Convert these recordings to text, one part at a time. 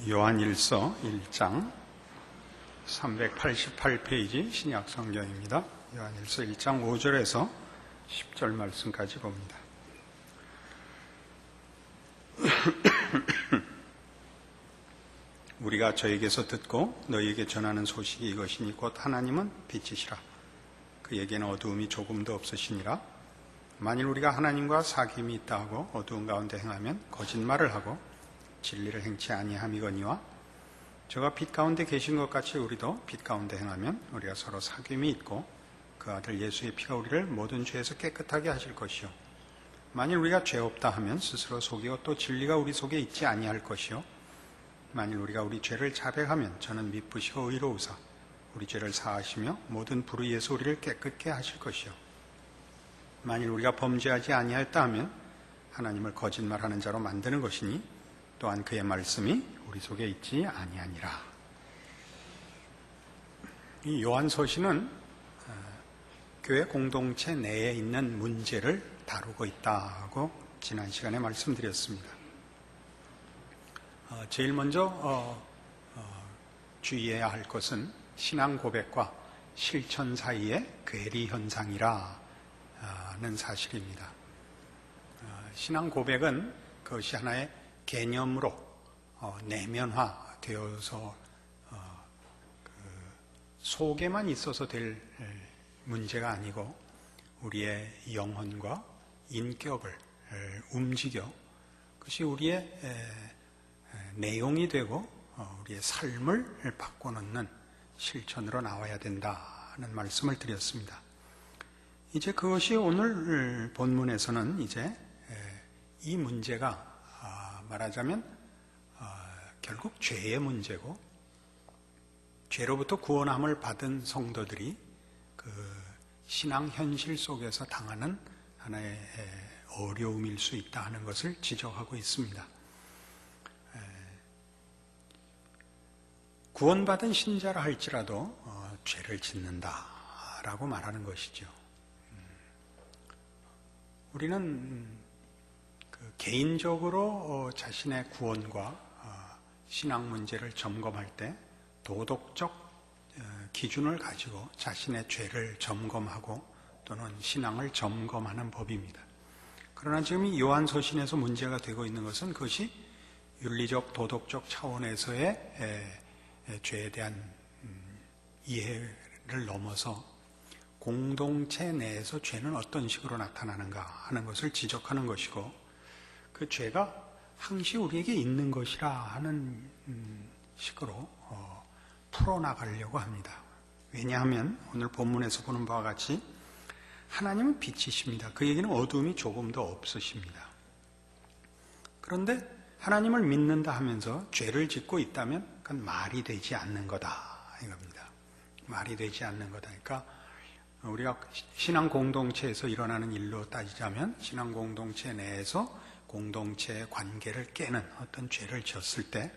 요한일서 1장 388페이지 신약성경입니다. 요한일서 1장 5절에서 10절 말씀까지 봅니다. 우리가 저에게서 듣고 너희에게 전하는 소식이 이것이니 곧 하나님은 빛이시라. 그에게는 어두움이 조금도 없으시니라. 만일 우리가 하나님과 사귐이 있다 하고 어두운 가운데 행하면 거짓말을 하고 진리를 행치 아니함이거니와 저가 빛 가운데 계신 것 같이 우리도 빛 가운데 행하면 우리가 서로 사귐이 있고 그 아들 예수의 피가 우리를 모든 죄에서 깨끗하게 하실 것이요 만일 우리가 죄 없다 하면 스스로 속이고 또 진리가 우리 속에 있지 아니할 것이요 만일 우리가 우리 죄를 자백하면 저는 미쁘시고 의로우사 우리 죄를 사하시며 모든 불의에서 우리를 깨끗게 하실 것이요 만일 우리가 범죄하지 아니하였다 하면 하나님을 거짓말하는 자로 만드는 것이니 또한 그의 말씀이 우리 속에 있지 아니하니라. 이 요한서신은 교회 공동체 내에 있는 문제를 다루고 있다고 지난 시간에 말씀드렸습니다. 제일 먼저 주의해야 할 것은 신앙 고백과 실천 사이의 괴리 현상이라는 사실입니다. 신앙 고백은 그것이 하나의 개념으로 내면화되어서 속에만 있어서 될 문제가 아니고 우리의 영혼과 인격을 움직여 그것이 우리의 내용이 되고 우리의 삶을 바꿔놓는 실천으로 나와야 된다는 말씀을 드렸습니다. 이제 그것이 오늘 본문에서는 이제 이 문제가 말하자면 결국 죄의 문제고 죄로부터 구원함을 받은 성도들이 그 신앙 현실 속에서 당하는 하나의 어려움일 수 있다 하는 것을 지적하고 있습니다. 구원받은 신자라 할지라도 죄를 짓는다라고 말하는 것이죠. 우리는 개인적으로 자신의 구원과 신앙 문제를 점검할 때 도덕적 기준을 가지고 자신의 죄를 점검하고 또는 신앙을 점검하는 법입니다. 그러나 지금 이 요한서신에서 문제가 되고 있는 것은 그것이 윤리적 도덕적 차원에서의 죄에 대한 이해를 넘어서 공동체 내에서 죄는 어떤 식으로 나타나는가 하는 것을 지적하는 것이고 그 죄가 항시 우리에게 있는 것이라 하는 식으로 풀어나가려고 합니다. 왜냐하면 오늘 본문에서 보는 바와 같이 하나님은 빛이십니다. 그 얘기는 어두움이 조금도 없으십니다. 그런데 하나님을 믿는다 하면서 죄를 짓고 있다면 그건 말이 되지 않는 거다 이겁니다. 말이 되지 않는 거다. 그러니까 우리가 신앙 공동체에서 일어나는 일로 따지자면 신앙 공동체 내에서 공동체의 관계를 깨는 어떤 죄를 지었을 때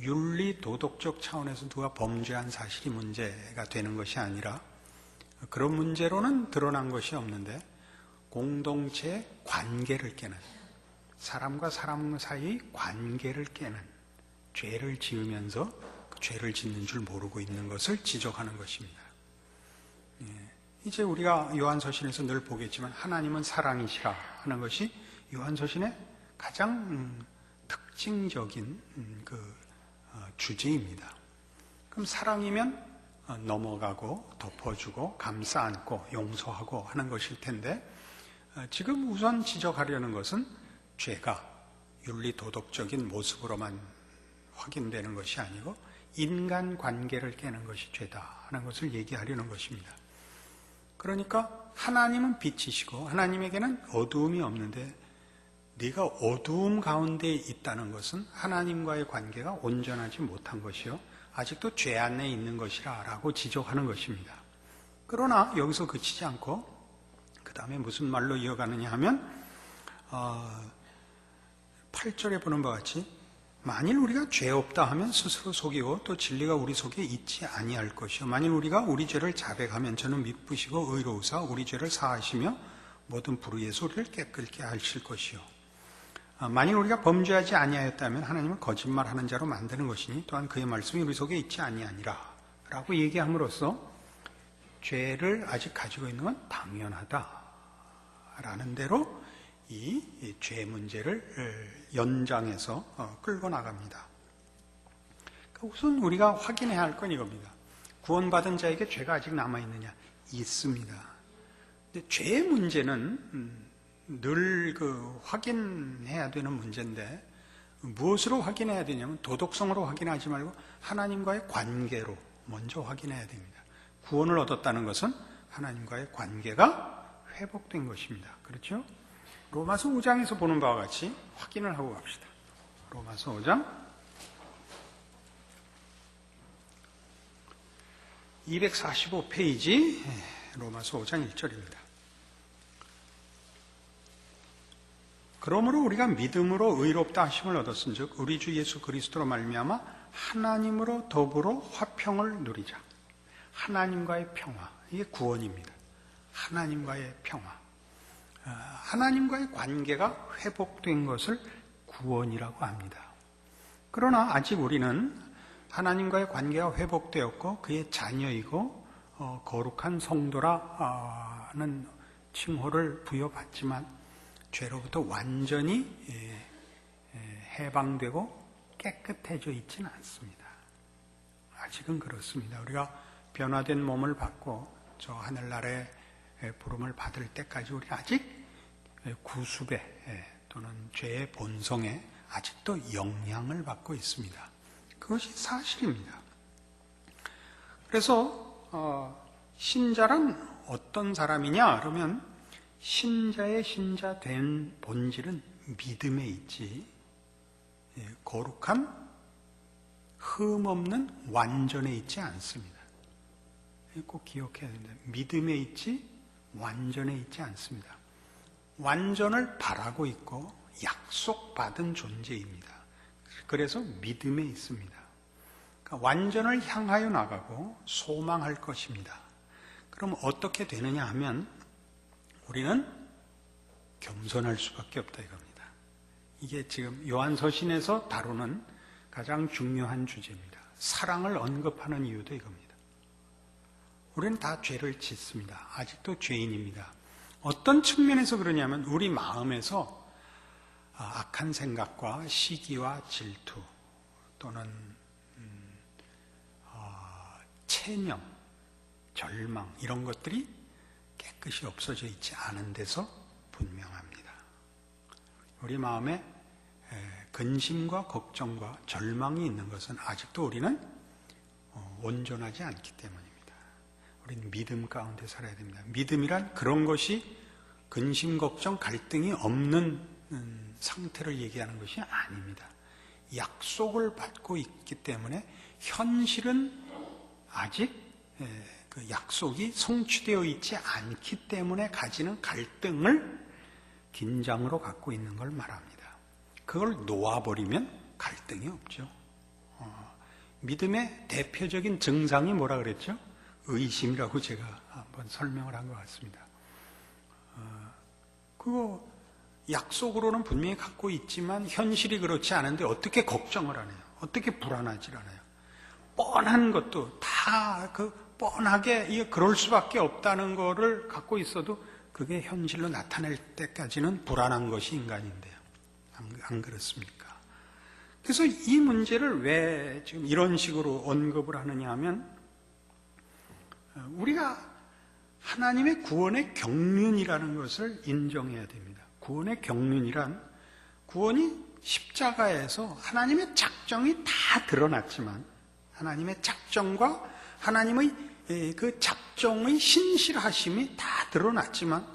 윤리 도덕적 차원에서 누가 범죄한 사실이 문제가 되는 것이 아니라 그런 문제로는 드러난 것이 없는데 공동체의 관계를 깨는 사람과 사람 사이의 관계를 깨는 죄를 지으면서 그 죄를 짓는 줄 모르고 있는 것을 지적하는 것입니다. 이제 우리가 요한서신에서 늘 보겠지만 하나님은 사랑이시라 하는 것이 요한서신의 가장 특징적인 주제입니다. 그럼 사랑이면 넘어가고 덮어주고 감싸 안고 용서하고 하는 것일 텐데 지금 우선 지적하려는 것은 죄가 윤리 도덕적인 모습으로만 확인되는 것이 아니고 인간관계를 깨는 것이 죄다 하는 것을 얘기하려는 것입니다. 그러니까 하나님은 빛이시고 하나님에게는 어두움이 없는데 네가 어두움 가운데 있다는 것은 하나님과의 관계가 온전하지 못한 것이요 아직도 죄 안에 있는 것이라 라고 지적하는 것입니다. 그러나 여기서 그치지 않고 그 다음에 무슨 말로 이어가느냐 하면 8절에 보는 바와 같이 만일 우리가 죄 없다 하면 스스로 속이고 또 진리가 우리 속에 있지 아니할 것이요 만일 우리가 우리 죄를 자백하면 저는 미쁘시고 의로우사 우리 죄를 사하시며 모든 불의에서 우리를 깨끗게 하실 것이요 만일 우리가 범죄하지 아니하였다면 하나님은 거짓말하는 자로 만드는 것이니 또한 그의 말씀이 우리 속에 있지 아니하니라 라고 얘기함으로써 죄를 아직 가지고 있는 건 당연하다라는 대로 이 죄 문제를 연장해서 끌고 나갑니다. 우선 우리가 확인해야 할 건 이겁니다. 구원받은 자에게 죄가 아직 남아있느냐? 있습니다. 근데 죄의 문제는 늘 확인해야 되는 문제인데, 무엇으로 확인해야 되냐면 도덕성으로 확인하지 말고 하나님과의 관계로 먼저 확인해야 됩니다. 구원을 얻었다는 것은 하나님과의 관계가 회복된 것입니다. 그렇죠? 로마서 5장에서 보는 바와 같이 확인을 하고 갑시다. 로마서 5장 245페이지 로마서 5장 1절입니다. 그러므로 우리가 믿음으로 의롭다 하심을 얻었은즉 우리 주 예수 그리스도로 말미암아 하나님으로 더불어 화평을 누리자. 하나님과의 평화, 이게 구원입니다. 하나님과의 평화, 하나님과의 관계가 회복된 것을 구원이라고 합니다. 그러나 아직 우리는 하나님과의 관계가 회복되었고 그의 자녀이고 거룩한 성도라는 칭호를 부여받지만 죄로부터 완전히 해방되고 깨끗해져 있지는 않습니다. 아직은 그렇습니다. 우리가 변화된 몸을 받고 저 하늘나라의 부름을 받을 때까지 우리는 아직 구습에 또는 죄의 본성에 아직도 영향을 받고 있습니다. 그것이 사실입니다. 그래서 신자란 어떤 사람이냐 그러면 신자의 신자 된 본질은 믿음에 있지 거룩한 흠없는 완전에 있지 않습니다. 꼭 기억해야 됩니다. 믿음에 있지 완전에 있지 않습니다. 완전을 바라고 있고 약속받은 존재입니다. 그래서 믿음에 있습니다. 그러니까 완전을 향하여 나가고 소망할 것입니다. 그럼 어떻게 되느냐 하면 우리는 겸손할 수밖에 없다 이겁니다. 이게 지금 요한서신에서 다루는 가장 중요한 주제입니다. 사랑을 언급하는 이유도 이겁니다. 우리는 다 죄를 짓습니다. 아직도 죄인입니다. 어떤 측면에서 그러냐면 우리 마음에서 악한 생각과 시기와 질투 또는 체념, 절망 이런 것들이 깨끗이 없어져 있지 않은 데서 분명합니다. 우리 마음에 근심과 걱정과 절망이 있는 것은 아직도 우리는 온전하지 않기 때문입니다. 우리는 믿음 가운데 살아야 됩니다. 믿음이란 그런 것이 근심, 걱정, 갈등이 없는 상태를 얘기하는 것이 아닙니다. 약속을 받고 있기 때문에 현실은 아직 그 약속이 성취되어 있지 않기 때문에 가지는 갈등을 긴장으로 갖고 있는 걸 말합니다. 그걸 놓아버리면 갈등이 없죠. 믿음의 대표적인 증상이 뭐라 그랬죠? 의심이라고 제가 한번 설명을 한 것 같습니다. 그거 약속으로는 분명히 갖고 있지만 현실이 그렇지 않은데 어떻게 걱정을 하나요? 어떻게 불안하지 않아요? 뻔한 것도 다 뻔하게 이게 그럴 수밖에 없다는 거를 갖고 있어도 그게 현실로 나타날 때까지는 불안한 것이 인간인데요. 안 그렇습니까? 그래서 이 문제를 왜 지금 이런 식으로 언급을 하느냐 하면 우리가 하나님의 구원의 경륜이라는 것을 인정해야 됩니다. 구원의 경륜이란 구원이 십자가에서 하나님의 작정이 다 드러났지만 하나님의 작정과 하나님의 그 작정의 신실하심이 다 드러났지만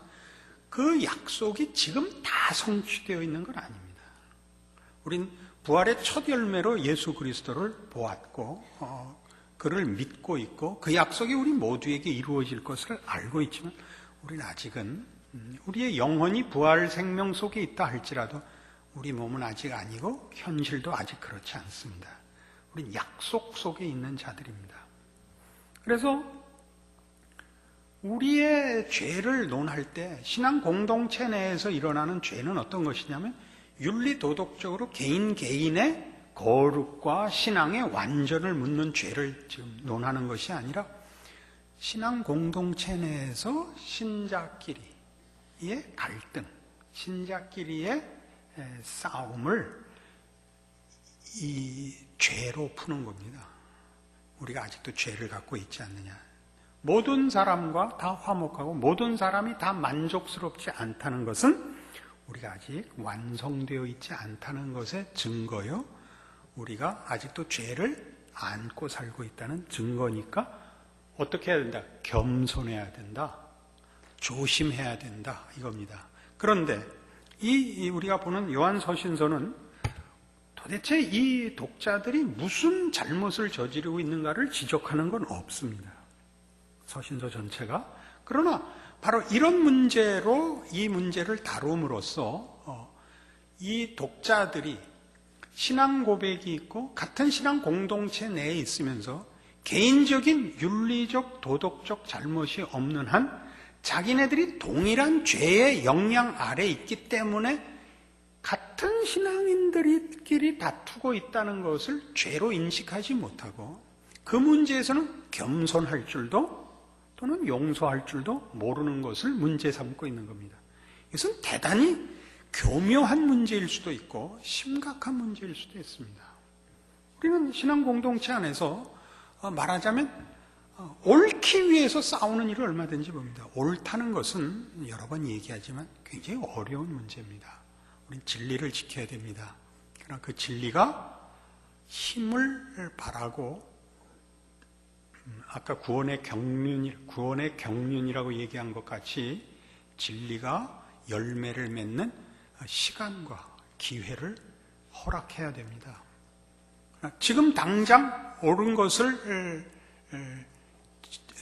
그 약속이 지금 다 성취되어 있는 건 아닙니다. 우린 부활의 첫 열매로 예수 그리스도를 보았고 그를 믿고 있고 그 약속이 우리 모두에게 이루어질 것을 알고 있지만 우리는 아직은 우리의 영혼이 부활 생명 속에 있다 할지라도 우리 몸은 아직 아니고 현실도 아직 그렇지 않습니다. 우린 약속 속에 있는 자들입니다. 그래서 우리의 죄를 논할 때 신앙 공동체 내에서 일어나는 죄는 어떤 것이냐면 윤리 도덕적으로 개인의 거룩과 신앙의 완전을 묻는 죄를 지금 논하는 것이 아니라 신앙 공동체 내에서 신자끼리의 갈등, 신자끼리의 싸움을 이 죄로 푸는 겁니다. 우리가 아직도 죄를 갖고 있지 않느냐. 모든 사람과 다 화목하고 모든 사람이 다 만족스럽지 않다는 것은 우리가 아직 완성되어 있지 않다는 것의 증거요. 우리가 아직도 죄를 안고 살고 있다는 증거니까 어떻게 해야 된다? 겸손해야 된다. 조심해야 된다. 이겁니다. 그런데 우리가 보는 요한서신서는 도대체 이 독자들이 무슨 잘못을 저지르고 있는가를 지적하는 건 없습니다. 서신서 전체가. 그러나 바로 이런 문제로 이 문제를 다룸으로써 이 독자들이 신앙 고백이 있고 같은 신앙 공동체 내에 있으면서 개인적인 윤리적 도덕적 잘못이 없는 한 자기네들이 동일한 죄의 영향 아래 있기 때문에 같은 신앙인들끼리 다투고 있다는 것을 죄로 인식하지 못하고 그 문제에서는 겸손할 줄도 또는 용서할 줄도 모르는 것을 문제 삼고 있는 겁니다. 이것은 대단히 교묘한 문제일 수도 있고 심각한 문제일 수도 있습니다. 우리는 신앙 공동체 안에서 말하자면 옳기 위해서 싸우는 일을 얼마든지 봅니다. 옳다는 것은 여러 번 얘기하지만 굉장히 어려운 문제입니다. 우리는 진리를 지켜야 됩니다. 그러나 그 진리가 힘을 발하고 아까 구원의 경륜이라고 얘기한 것 같이 진리가 열매를 맺는 시간과 기회를 허락해야 됩니다. 지금 당장 옳은 것을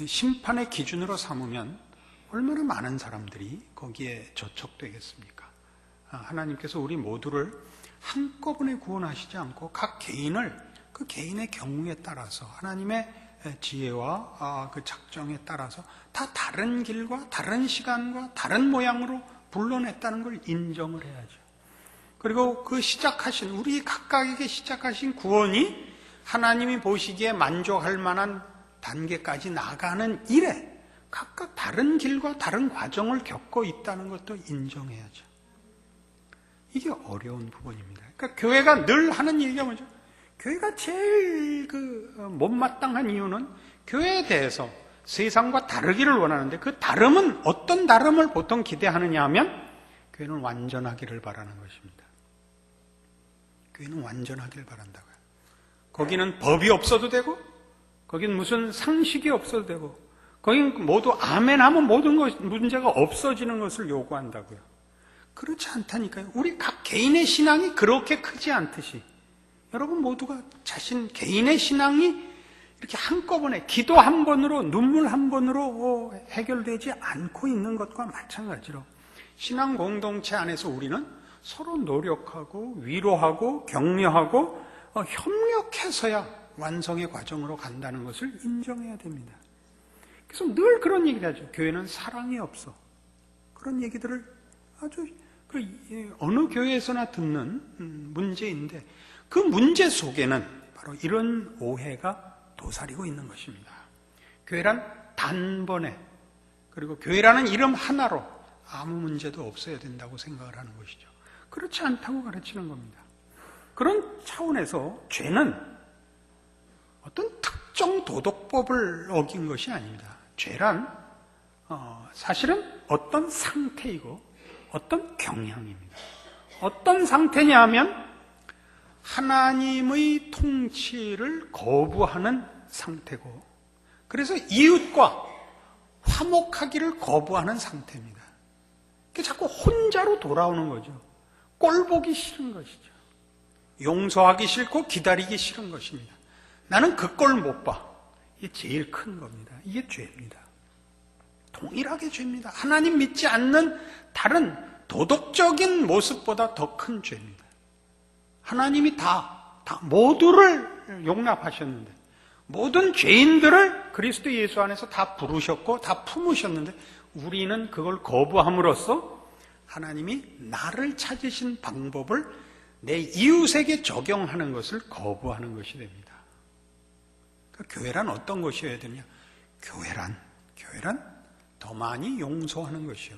심판의 기준으로 삼으면 얼마나 많은 사람들이 거기에 저촉되겠습니까? 하나님께서 우리 모두를 한꺼번에 구원하시지 않고 각 개인을 그 개인의 경우에 따라서 하나님의 지혜와 그 작정에 따라서 다 다른 길과 다른 시간과 다른 모양으로 불러냈다는 걸 인정을 해야죠. 그리고 그 시작하신 우리 각각에게 시작하신 구원이 하나님이 보시기에 만족할 만한 단계까지 나가는 일에 각각 다른 길과 다른 과정을 겪고 있다는 것도 인정해야죠. 이게 어려운 부분입니다. 그러니까 교회가 늘 하는 얘기가 뭐죠? 교회가 제일 못마땅한 이유는 교회에 대해서 세상과 다르기를 원하는데 그 다름은 어떤 다름을 보통 기대하느냐 하면 교회는 완전하기를 바라는 것입니다. 교회는 완전하기를 바란다고요. 거기는 법이 없어도 되고 거긴 무슨 상식이 없어도 되고 거긴 모두 아멘 하면 모든 문제가 없어지는 것을 요구한다고요. 그렇지 않다니까요. 우리 각 개인의 신앙이 그렇게 크지 않듯이 여러분 모두가 자신 개인의 신앙이 이렇게 한꺼번에 기도 한 번으로 눈물 한 번으로 해결되지 않고 있는 것과 마찬가지로 신앙 공동체 안에서 우리는 서로 노력하고 위로하고 격려하고 협력해서야 완성의 과정으로 간다는 것을 인정해야 됩니다. 그래서 늘 그런 얘기를 하죠. 교회는 사랑이 없어. 그런 얘기들을 아주 어느 교회에서나 듣는 문제인데 그 문제 속에는 바로 이런 오해가 도사리고 있는 것입니다. 교회란 단번에 그리고 교회라는 이름 하나로 아무 문제도 없어야 된다고 생각을 하는 것이죠. 그렇지 않다고 가르치는 겁니다. 그런 차원에서 죄는 어떤 특정 도덕법을 어긴 것이 아닙니다. 죄란 사실은 어떤 상태이고 어떤 경향입니다. 어떤 상태냐 하면 하나님의 통치를 거부하는 상태고 그래서 이웃과 화목하기를 거부하는 상태입니다. 자꾸 혼자로 돌아오는 거죠. 꼴 보기 싫은 것이죠. 용서하기 싫고 기다리기 싫은 것입니다. 나는 그 꼴 못 봐. 이게 제일 큰 겁니다. 이게 죄입니다. 동일하게 죄입니다. 하나님 믿지 않는 다른 도덕적인 모습보다 더 큰 죄입니다. 하나님이 다 모두를 용납하셨는데 모든 죄인들을 그리스도 예수 안에서 다 부르셨고 다 품으셨는데 우리는 그걸 거부함으로써 하나님이 나를 찾으신 방법을 내 이웃에게 적용하는 것을 거부하는 것이 됩니다. 그러니까 교회란 어떤 것이어야 되냐? 교회란 더 많이 용서하는 것이요,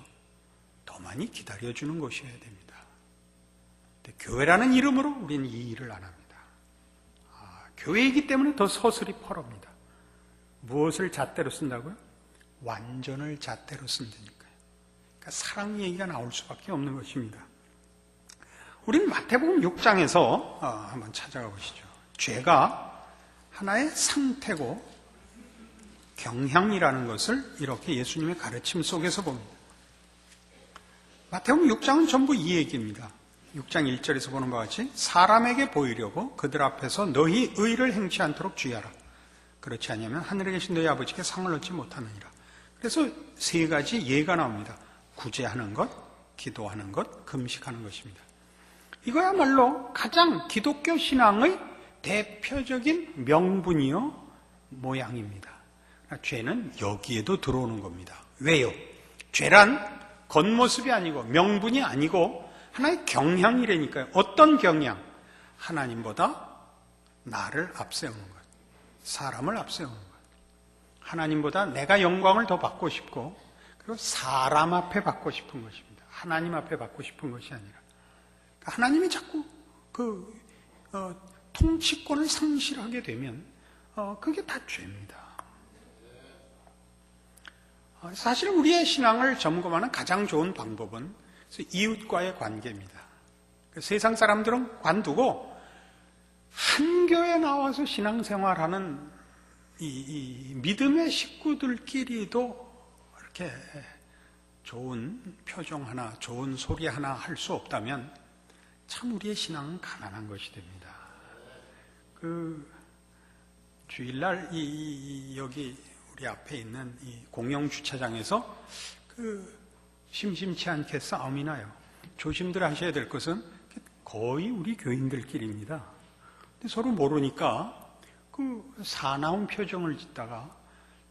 더 많이 기다려주는 것이어야 됩니다. 근데 교회라는 이름으로 우리는 이 일을 안 합니다. 교회이기 때문에 더 서슬이 펄어옵니다. 무엇을 잣대로 쓴다고요? 완전을 잣대로 쓴다니까요. 그러니까 사랑 얘기가 나올 수밖에 없는 것입니다. 우리는 마태복음 6장에서 한번 찾아가 보시죠. 죄가 하나의 상태고 경향이라는 것을 이렇게 예수님의 가르침 속에서 봅니다. 마태복음 6장은 전부 이 얘기입니다. 6장 1절에서 보는 바와 같이 사람에게 보이려고 그들 앞에서 너희 의를 행치 않도록 주의하라. 그렇지 않으면 하늘에 계신 너희 아버지께 상을 얻지 못하느니라. 그래서 세 가지 예가 나옵니다. 구제하는 것, 기도하는 것, 금식하는 것입니다. 이거야말로 가장 기독교 신앙의 대표적인 명분이요, 모양입니다. 죄는 여기에도 들어오는 겁니다. 왜요? 죄란 겉모습이 아니고 명분이 아니고 하나의 경향이라니까요. 어떤 경향? 하나님보다 나를 앞세우는 것, 사람을 앞세우는 것. 하나님보다 내가 영광을 더 받고 싶고, 그리고 사람 앞에 받고 싶은 것입니다. 하나님 앞에 받고 싶은 것이 아니라. 하나님이 자꾸 통치권을 상실하게 되면 그게 다 죄입니다. 사실 우리의 신앙을 점검하는 가장 좋은 방법은 이웃과의 관계입니다. 세상 사람들은 관두고 한 교회 나와서 신앙생활하는 이 믿음의 식구들끼리도 이렇게 좋은 표정 하나, 좋은 소리 하나 할 수 없다면 참 우리의 신앙은 가난한 것이 됩니다. 주일날 여기 우리 앞에 있는 이 공영 주차장에서 심심치 않게 싸움이 나요. 조심들 하셔야 될 것은 거의 우리 교인들끼리입니다. 근데 서로 모르니까 사나운 표정을 짓다가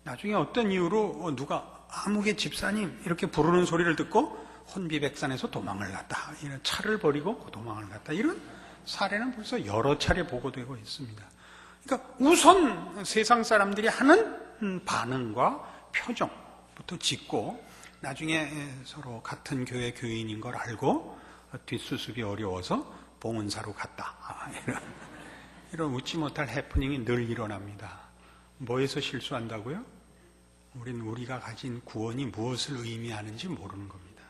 나중에 어떤 이유로 누가 아무개 집사님 이렇게 부르는 소리를 듣고 혼비백산에서 도망을 갔다, 이런 차를 버리고 도망을 갔다, 이런 사례는 벌써 여러 차례 보고되고 있습니다. 그러니까 우선 세상 사람들이 하는 반응과 표정부터 짓고 나중에 서로 같은 교회 교인인 걸 알고 뒷수습이 어려워서 봉은사로 갔다, 이런 웃지 못할 해프닝이 늘 일어납니다. 뭐에서 실수한다고요? 우리가 가진 구원이 무엇을 의미하는지 모르는 겁니다.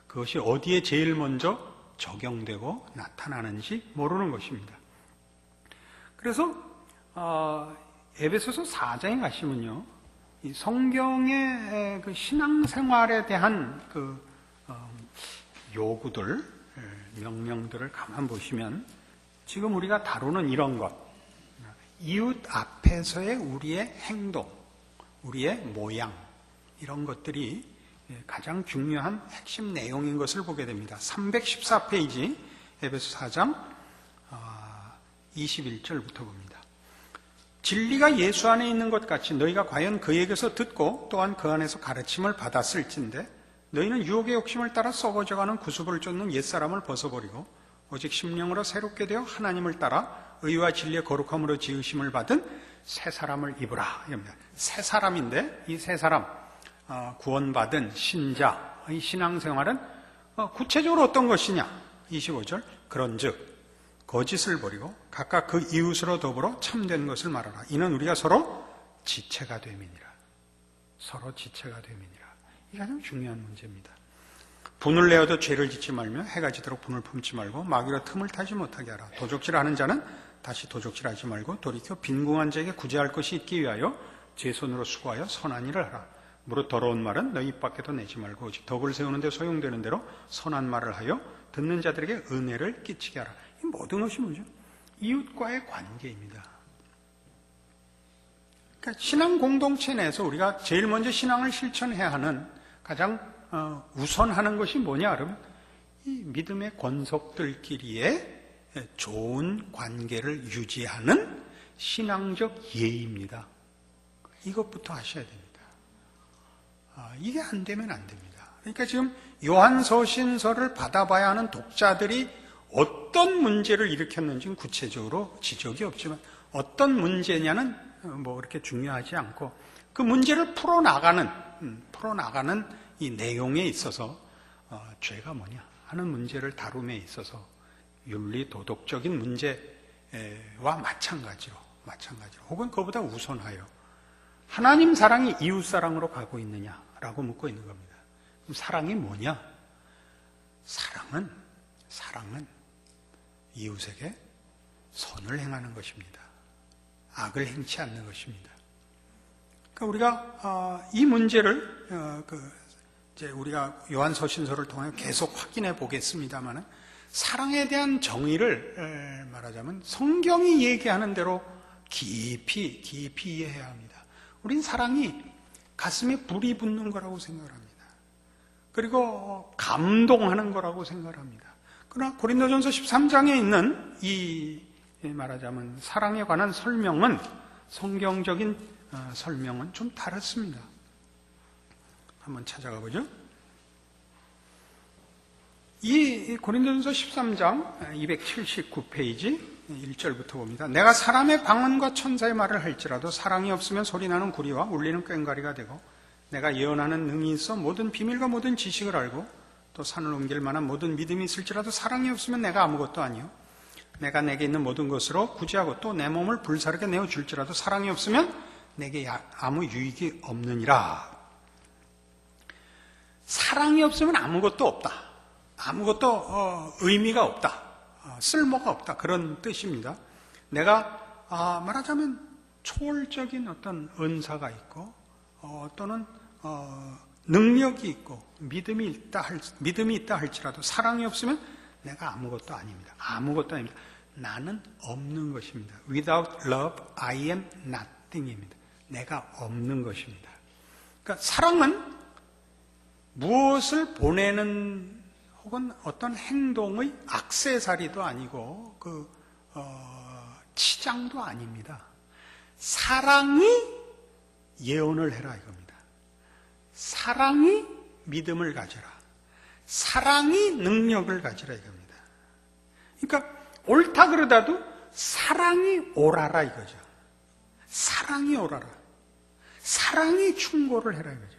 그것이 어디에 제일 먼저 적용되고 나타나는지 모르는 것입니다. 그래서 에베소서 4장에 가시면요, 이 성경의 신앙생활에 대한 요구들, 명령들을 가만 보시면 지금 우리가 다루는 이런 것, 이웃 앞에서의 우리의 행동, 우리의 모양, 이런 것들이 가장 중요한 핵심 내용인 것을 보게 됩니다. 314페이지 에베소 4장 21절부터 봅니다. 진리가 예수 안에 있는 것 같이 너희가 과연 그에게서 듣고 또한 그 안에서 가르침을 받았을진데 너희는 유혹의 욕심을 따라 썩어져가는 구습을 쫓는 옛사람을 벗어버리고 오직 심령으로 새롭게 되어 하나님을 따라 의와 진리의 거룩함으로 지으심을 받은 새 사람을 입으라. 이겁니다. 새 사람인데 이 새 사람, 구원받은 신자의 신앙생활은 구체적으로 어떤 것이냐? 25절, 그런즉 거짓을 버리고 각각 그 이웃으로 더불어 참된 것을 말하라. 이는 우리가 서로 지체가 됨이니라. 서로 지체가 됨이니라. 이게 가장 중요한 문제입니다. 분을 내어도 죄를 짓지 말며 해가 지도록 분을 품지 말고 마귀로 틈을 타지 못하게 하라. 도적질하는 자는 다시 도적질하지 말고 돌이켜 빈궁한 자에게 구제할 것이 있기 위하여 제 손으로 수고하여 선한 일을 하라. 무릇 더러운 말은 너희 입 밖에도 내지 말고 오직 덕을 세우는 데 소용되는 대로 선한 말을 하여 듣는 자들에게 은혜를 끼치게 하라. 이 모든 것이 뭐죠? 이웃과의 관계입니다. 그러니까 신앙 공동체 내에서 우리가 제일 먼저 신앙을 실천해야 하는 가장 우선하는 것이 뭐냐 그러면 이 믿음의 권속들끼리의 좋은 관계를 유지하는 신앙적 예의입니다. 이것부터 하셔야 됩니다. 이게 안 되면 안 됩니다. 그러니까 지금 요한서신서를 받아봐야 하는 독자들이 어떤 문제를 일으켰는지는 구체적으로 지적이 없지만 어떤 문제냐는 뭐 그렇게 중요하지 않고 그 문제를 풀어나가는 이 내용에 있어서 죄가 뭐냐 하는 문제를 다룸에 있어서 윤리 도덕적인 문제와 마찬가지로 혹은 그보다 우선하여 하나님 사랑이 이웃 사랑으로 가고 있느냐라고 묻고 있는 겁니다. 그럼 사랑이 뭐냐? 사랑은 이웃에게 선을 행하는 것입니다. 악을 행치 않는 것입니다. 그러니까 우리가 이 문제를 이제 우리가 요한서신서를 통해 계속 확인해 보겠습니다만은 사랑에 대한 정의를 말하자면 성경이 얘기하는 대로 깊이 이해해야 합니다. 우린 사랑이 가슴에 불이 붙는 거라고 생각을 합니다. 그리고 감동하는 거라고 생각을 합니다. 그러나 고린도전서 13장에 있는 이 말하자면 사랑에 관한 설명은 성경적인 설명은 좀 다릅니다. 한번 찾아가 보죠. 이 고린도전서 13장 279페이지 1절부터 봅니다. 내가 사람의 방언과 천사의 말을 할지라도 사랑이 없으면 소리나는 구리와 울리는 꽹과리가 되고 내가 예언하는 능이 있어 모든 비밀과 모든 지식을 알고 또 산을 옮길 만한 모든 믿음이 있을지라도 사랑이 없으면 내가 아무것도 아니요 내가 내게 있는 모든 것으로 구제하고 또 내 몸을 불사르게 내어줄지라도 사랑이 없으면 내게 아무 유익이 없느니라. 사랑이 없으면 아무것도 없다. 아무것도 의미가 없다. 쓸모가 없다. 그런 뜻입니다. 내가 말하자면 초월적인 어떤 은사가 있고 또는 능력이 있고 믿음이 있다 할지라도 사랑이 없으면 내가 아무것도 아닙니다. 아무것도 아닙니다. 나는 없는 것입니다. Without love, I am nothing입니다. 내가 없는 것입니다. 그러니까 사랑은 무엇을 보내는 혹은 어떤 행동의 액세서리도 아니고 치장도 아닙니다. 사랑이 예언을 해라 이겁니다. 사랑이 믿음을 가져라. 사랑이 능력을 가지라 이겁니다. 그러니까 옳다 그러다도 사랑이 옳아라 이거죠. 사랑이 옳아라. 사랑이 충고를 해라 이거죠.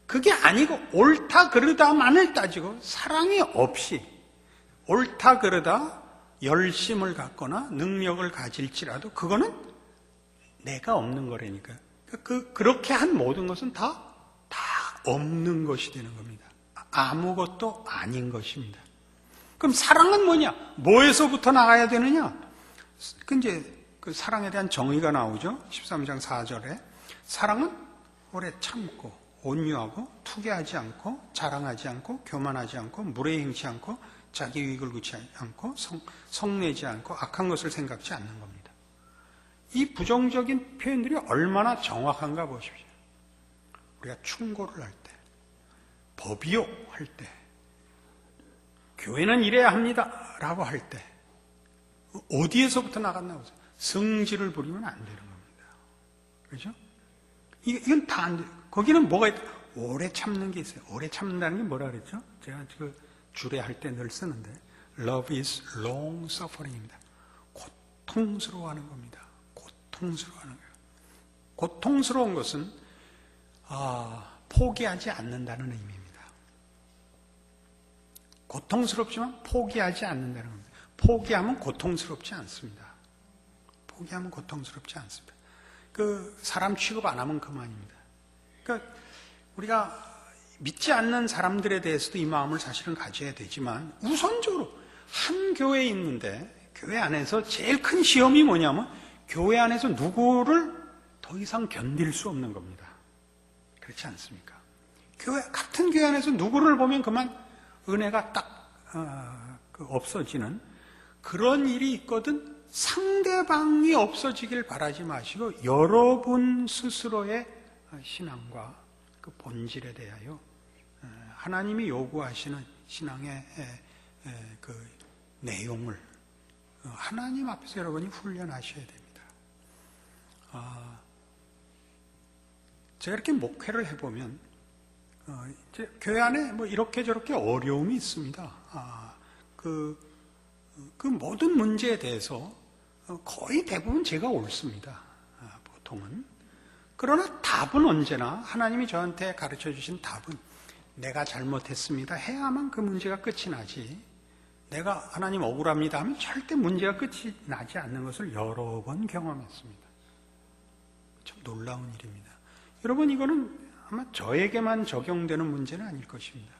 그게 아니고 옳다 그러다만을 따지고 사랑이 없이 옳다 그러다 열심을 갖거나 능력을 가질지라도 그거는 내가 없는 거라니까. 그렇게 한 모든 것은 다 없는 것이 되는 겁니다. 아무것도 아닌 것입니다. 그럼 사랑은 뭐냐? 뭐에서부터 나가야 되느냐? 그 사랑에 대한 정의가 나오죠. 13장 4절에 사랑은 오래 참고 온유하고 투개하지 않고 자랑하지 않고 교만하지 않고 무례 행치 않고 자기 유익을 구치 않고 성내지 않고 악한 것을 생각지 않는 겁니다. 이 부정적인 표현들이 얼마나 정확한가 보십시오. 우리가 충고를 할 때, 법이요 할 때, 교회는 이래야 합니다 라고 할 때 어디에서부터 나갔나 보세요. 성질을 부리면 안 되는 겁니다. 그렇죠? 이건 다 안 돼요. 거기는 뭐가 있다? 오래 참는 게 있어요. 오래 참는다는 게 뭐라 그랬죠? 제가 그 주례할 때 늘 쓰는데 Love is long suffering입니다. 고통스러워하는 겁니다. 고통스러워하는 거예요. 고통스러운 것은 포기하지 않는다는 의미입니다. 고통스럽지만 포기하지 않는다는 겁니다. 포기하면 고통스럽지 않습니다. 포기하면 고통스럽지 않습니다. 사람 취급 안 하면 그만입니다. 그러니까 우리가 믿지 않는 사람들에 대해서도 이 마음을 사실은 가져야 되지만 우선적으로 한 교회에 있는데 교회 안에서 제일 큰 시험이 뭐냐면 교회 안에서 누구를 더 이상 견딜 수 없는 겁니다. 그렇지 않습니까? 같은 교회 안에서 누구를 보면 그만 은혜가 딱 없어지는 그런 일이 있거든. 상대방이 없어지길 바라지 마시고 여러분 스스로의 신앙과 그 본질에 대하여 하나님이 요구하시는 신앙의 그 내용을 하나님 앞에서 여러분이 훈련하셔야 됩니다. 제가 이렇게 목회를 해보면 이제 교회 안에 뭐 이렇게 저렇게 어려움이 있습니다. 그 모든 문제에 대해서 거의 대부분 제가 옳습니다. 보통은. 그러나 답은 언제나 하나님이 저한테 가르쳐 주신 답은 내가 잘못했습니다 해야만 그 문제가 끝이 나지, 내가 하나님 억울합니다 하면 절대 문제가 끝이 나지 않는 것을 여러 번 경험했습니다. 참 놀라운 일입니다. 여러분, 이거는 아마 저에게만 적용되는 문제는 아닐 것입니다.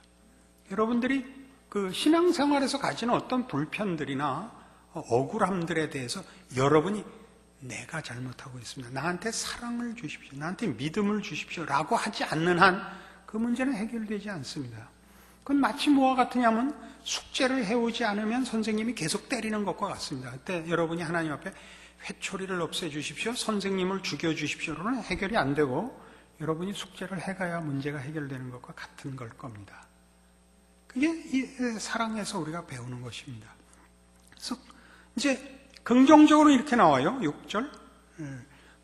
여러분들이 그 신앙생활에서 가지는 어떤 불편들이나 억울함들에 대해서 여러분이 내가 잘못하고 있습니다, 나한테 사랑을 주십시오, 나한테 믿음을 주십시오 라고 하지 않는 한 그 문제는 해결되지 않습니다. 그건 마치 뭐와 같으냐면 숙제를 해오지 않으면 선생님이 계속 때리는 것과 같습니다. 그때 여러분이 하나님 앞에 회초리를 없애주십시오, 선생님을 죽여주십시오로는 해결이 안 되고 여러분이 숙제를 해가야 문제가 해결되는 것과 같은 걸 겁니다. 그게 이 사랑에서 우리가 배우는 것입니다. 그래서 이제 긍정적으로 이렇게 나와요. 6절.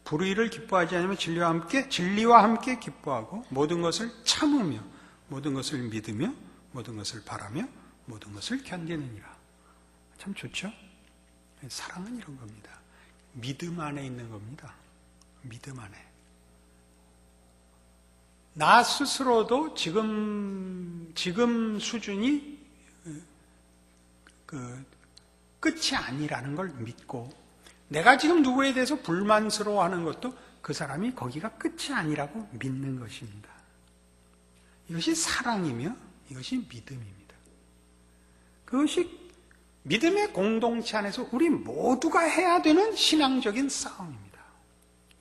불의를 기뻐하지 않으면 진리와 함께 기뻐하고 모든 것을 참으며 모든 것을 믿으며 모든 것을 바라며 모든 것을 견디느니라. 참 좋죠? 사랑은 이런 겁니다. 믿음 안에 있는 겁니다. 믿음 안에. 나 스스로도 지금 수준이 끝이 아니라는 걸 믿고, 내가 지금 누구에 대해서 불만스러워하는 것도 그 사람이 거기가 끝이 아니라고 믿는 것입니다. 이것이 사랑이며 이것이 믿음입니다. 그것이 믿음의 공동체 안에서 우리 모두가 해야 되는 신앙적인 싸움입니다.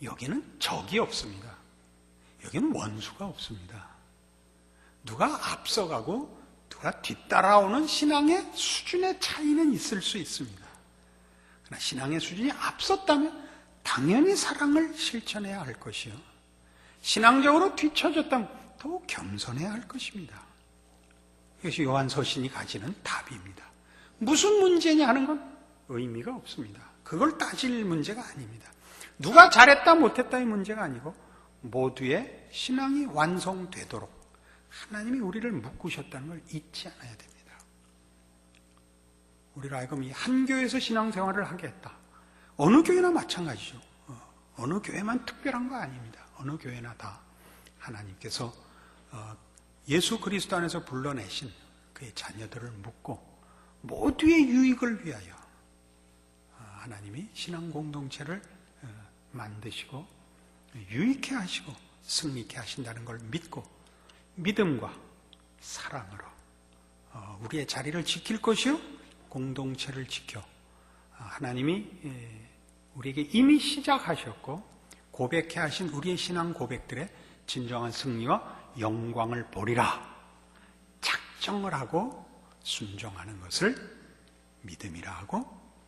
여기는 적이 없습니다. 여기는 원수가 없습니다. 누가 앞서가고 누가 뒤따라오는 신앙의 수준의 차이는 있을 수 있습니다. 그러나 신앙의 수준이 앞섰다면 당연히 사랑을 실천해야 할 것이요, 신앙적으로 뒤처졌다면 더욱 겸손해야 할 것입니다. 이것이 요한 서신이 가지는 답입니다. 무슨 문제냐 하는 건 의미가 없습니다. 그걸 따질 문제가 아닙니다. 누가 잘했다 못했다의 문제가 아니고 모두의 신앙이 완성되도록 하나님이 우리를 묶으셨다는 걸 잊지 않아야 됩니다. 우리가 알고 이 한 교회에서 신앙생활을 하게 했다. 어느 교회나 마찬가지죠. 어느 교회만 특별한 거 아닙니다. 어느 교회나 다 하나님께서 예수 그리스도 안에서 불러내신 그의 자녀들을 묶고 모두의 유익을 위하여 하나님이 신앙 공동체를 만드시고 유익해 하시고 승리케 하신다는 걸 믿고 믿음과 사랑으로 우리의 자리를 지킬 것이요 공동체를 지켜 하나님이 우리에게 이미 시작하셨고 고백해 하신 우리의 신앙 고백들의 진정한 승리와 영광을 보리라 작정을 하고 순종하는 것을 믿음이라 하고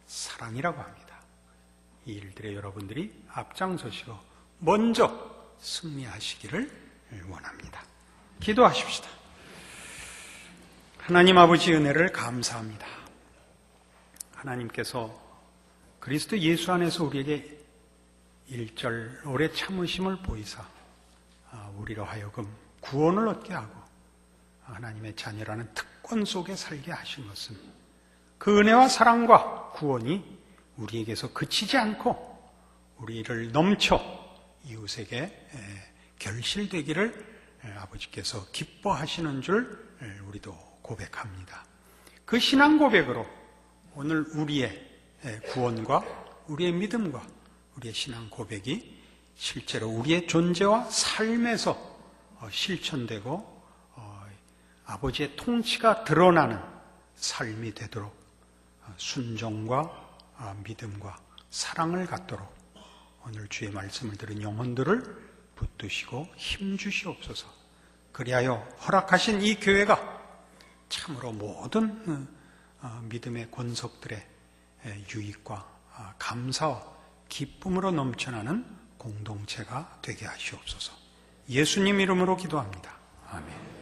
사랑이라고 합니다. 이 일들에 여러분들이 앞장서시고 먼저 승리하시기를 원합니다. 기도하십시다. 하나님 아버지 은혜를 감사합니다. 하나님께서 그리스도 예수 안에서 우리에게 1절 오래 참으심을 보이사 우리로 하여금 구원을 얻게 하고 하나님의 자녀라는 특권 속에 살게 하신 것은 그 은혜와 사랑과 구원이 우리에게서 그치지 않고 우리를 넘쳐 이웃에게 결실되기를 아버지께서 기뻐하시는 줄 우리도 고백합니다. 그 신앙 고백으로 오늘 우리의 구원과 우리의 믿음과 우리의 신앙 고백이 실제로 우리의 존재와 삶에서 실천되고 아버지의 통치가 드러나는 삶이 되도록 순종과 믿음과 사랑을 갖도록 오늘 주의 말씀을 들은 영혼들을 붙드시고 힘주시옵소서. 그리하여 허락하신 이 교회가 참으로 모든 믿음의 권속들의 유익과 감사와 기쁨으로 넘쳐나는 공동체가 되게 하시옵소서. 예수님 이름으로 기도합니다. 아멘.